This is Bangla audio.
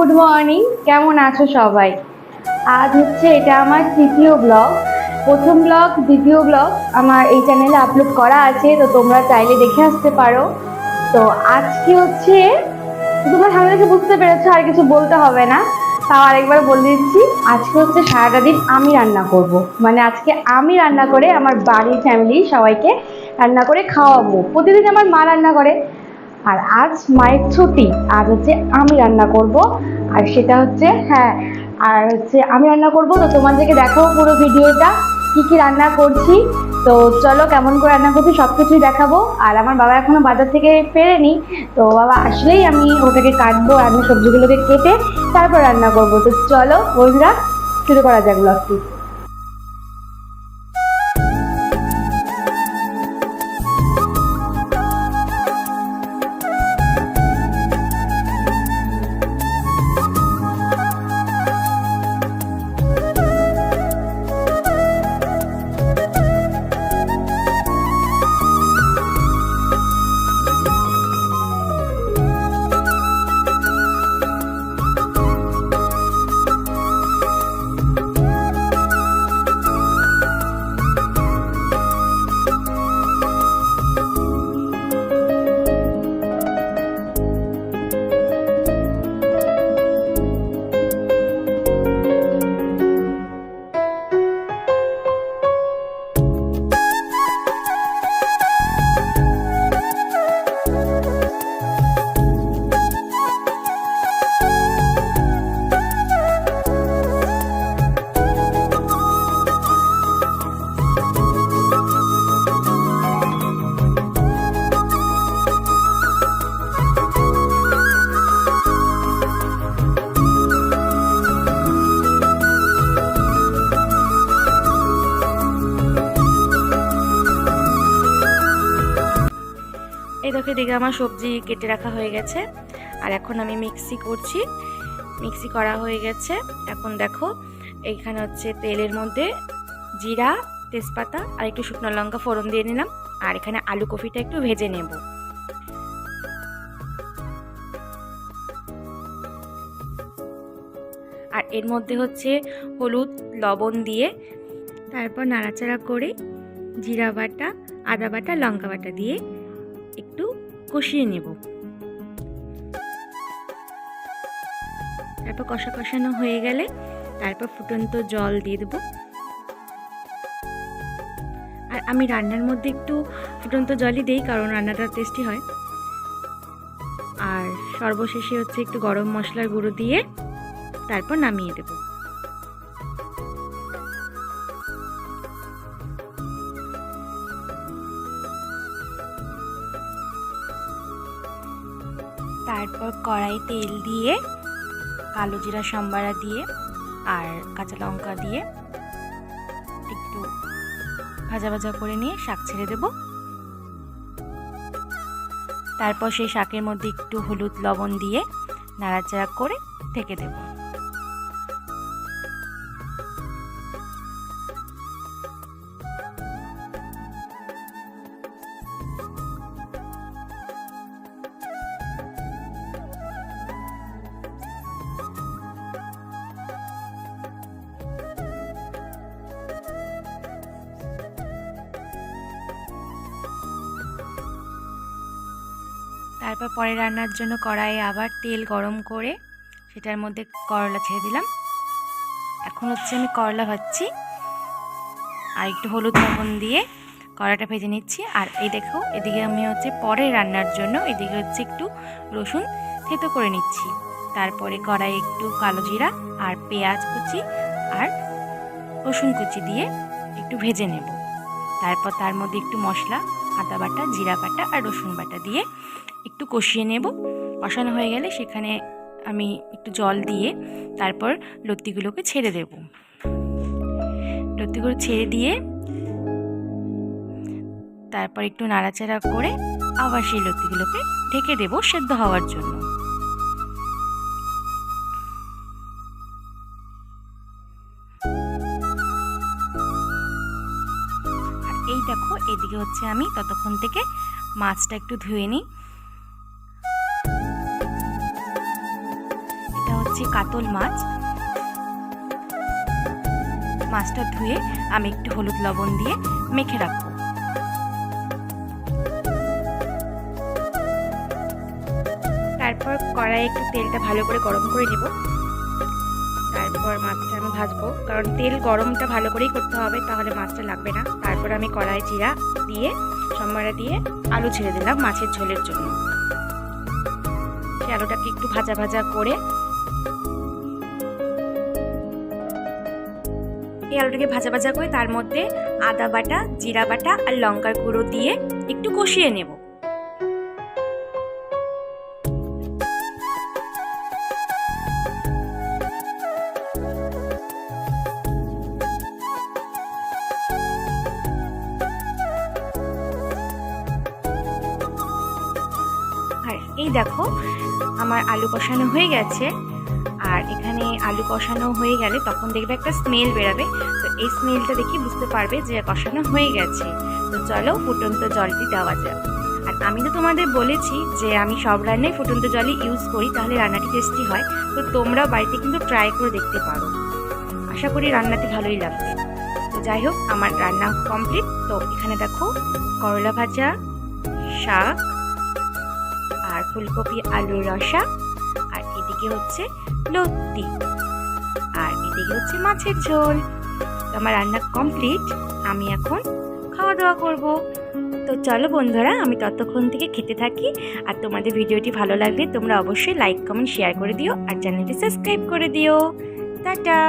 গুড মর্নিং, কেমন আছো সবাই? আজ হচ্ছে এটা আমার তৃতীয় ব্লগ। প্রথম ব্লগ, দ্বিতীয় ব্লগ আমার এই চ্যানেলে আপলোড করা আছে, তো তোমরা চাইলে দেখে আসতে পারো। তো আজকে হচ্ছে তোমরা সামনে থেকে বুঝতে পেরেছো, আর কিছু বলতে হবে না, তাও আরেকবার বলে দিচ্ছি। আজকে হচ্ছে সারাটা দিন আমি রান্না করব, মানে আজকে আমি রান্না করে আমার বাড়ির ফ্যামিলি সবাইকে রান্না করে খাওয়াবো। প্রতিদিন আমার মা রান্না করে, আর আজ মায়ের ছুটি, আজ হচ্ছে আমি রান্না করব। আর সেটা হচ্ছে আর হচ্ছে আমি রান্না করব। তো তোমাদেরকে দেখাবো পুরো ভিডিওটা কি কি রান্না করছি। তো চলো, কেমন করে রান্না করছি সব কিছুই দেখাবো। আর আমার বাবা এখনো বাজার থেকে ফেরেনি, তো বাবা আসলেই আমি ওটাকে কাটবো, আর আমি সবজিগুলোকে কেটে তারপর রান্না করব। তো চলো বন্ধুরা, শুরু করা যাক ব্লগটি। এই দেখো, এদিকে আমার সবজি কেটে রাখা হয়ে গেছে, আর এখন আমি মিক্সি করছি। মিক্সি করা হয়ে গেছে। এখন দেখো, এইখানে হচ্ছে তেলের মধ্যে জিরা, তেজপাতা আর একটু শুকনো লঙ্কা ফোড়ন দিয়ে নিলাম, আর এখানে আলু কফিটা একটু ভেজে নেব। আর এর মধ্যে হচ্ছে হলুদ, লবণ দিয়ে তারপর নাড়াচাড়া করে জিরা বাটা, আদা বাটা, লঙ্কা বাটা দিয়ে একটু কষিয়ে নেব। তারপর কষানো হয়ে গেলে তারপর ফুটন্ত জল দিয়ে দেবো। আর আমি রান্নার মধ্যে একটু ফুটন্ত জলই দিই, কারণ রান্নাটা টেস্টি হয়। আর সর্বশেষে হচ্ছে একটু গরম মশলার গুঁড়ো দিয়ে তারপর নামিয়ে দেব। তারপর কড়াই তেল দিয়ে কালো জিরা সম্বারা দিয়ে আর কাঁচা লঙ্কা দিয়ে একটু ভাজা ভাজা করে নিয়ে শাক ছেড়ে দেব। তারপর সেই শাকের মধ্যে একটু হলুদ, লবণ দিয়ে নাড়াচাড়া করে ঢেকে দেব। তারপর পরে রান্নার জন্য কড়াইয়ে আবার তেল গরম করে সেটার মধ্যে করলা ছেড়ে দিলাম। এখন হচ্ছে আমি করলা ভাজছি, আর একটু হলুদ লবণ দিয়ে করলাটা ভেজে নিচ্ছি। আর এই দেখো, এদিকে আমি হচ্ছে পরে রান্নার জন্য এদিকে হচ্ছে একটু রসুন থেতো করে নিচ্ছি। তারপরে কড়াই একটু কালো জিরা আর পেঁয়াজ কুচি আর রসুন কুচি দিয়ে একটু ভেজে নেব। তারপর তার মধ্যে একটু মশলা, আদা বাটা, জিরা বাটা আর রসুন বাটা দিয়ে একটু কষিয়ে নেব। কষানো হয়ে গেলে সেখানে আমি একটু জল দিয়ে তারপর লতিগুলোকে ছেড়ে দেব। লতিগুলো ছেড়ে দিয়ে তারপর একটু নাড়াচাড়া করে আবার সেই লতিগুলোকে ঢেকে দেব সেদ্ধ হওয়ার জন্য। এই দেখো, এদিকে হচ্ছে আমি ততক্ষণ থেকে মাছটা একটু ধুয়ে নিই। এটা হচ্ছে নিয়েছি কাতল মাছ। মাছটা ধুয়ে আমি একটু হলুদ লবণ দিয়ে মেখে রাখবো। তারপর কড়াইয়ে একটু তেলটা ভালো করে গরম করে নেব। তারপর মাছটা আমি ভাজবো, কারণ তেল গরমটা ভালো করেই করতে হবে, তাহলে মাছটা লাগবে না। তারপর আমি কড়াই জিরা দিয়ে সম্বারা দিয়ে আলু ছেড়ে দিলাম মাছের ঝোলের জন্য। সেই আলুটাকে একটু ভাজা ভাজা করে এই আলুটাকে ভাজা ভাজা করে তার মধ্যে আদা বাটা, জিরা বাটা আর লঙ্কার গুঁড়ো দিয়ে একটু কষিয়ে নেব। আর এই দেখো আমার আলু কষানো হয়ে গেছে। আর এখানে আলু কষানো হয়ে গেলে তখন দেখবে একটা স্মেল বেরাবে, তো এই স্মেলটা দেখে বুঝতে পারবে যে কষানো হয়ে গেছে। তো চলো ফুটন্ত জলটি দেওয়া যাক। আর আমি তো তোমাদের বলেছি যে আমি সব রান্নায় ফুটন্ত জলই ইউজ করি, তাহলে রান্নাটি টেস্টি হয়। তো তোমরাও বাড়িতে কিন্তু ট্রাই করে দেখতে পারো, আশা করি রান্নাটি ভালোই লাগবে। তো যাই হোক, আমার রান্না কমপ্লিট। তো এখানে দেখো করলা ভাজা, শাক আর ফুলকপি আলুর রসা, আর এদিকে হচ্ছে লতি, আর এদিকে হচ্ছে মাছের ঝোল। তো আমার রান্না কমপ্লিট, আমি এখন খাওয়া দাওয়া করব। তো চলো বন্ধুরা, আমি ততক্ষণ থেকে খেতে থাকি। আর তোমাদের ভিডিওটি ভালো লাগলে তোমরা অবশ্যই লাইক, কমেন্ট, শেয়ার করে দিও, আর চ্যানেলটি সাবস্ক্রাইব করে দিও। টাটা।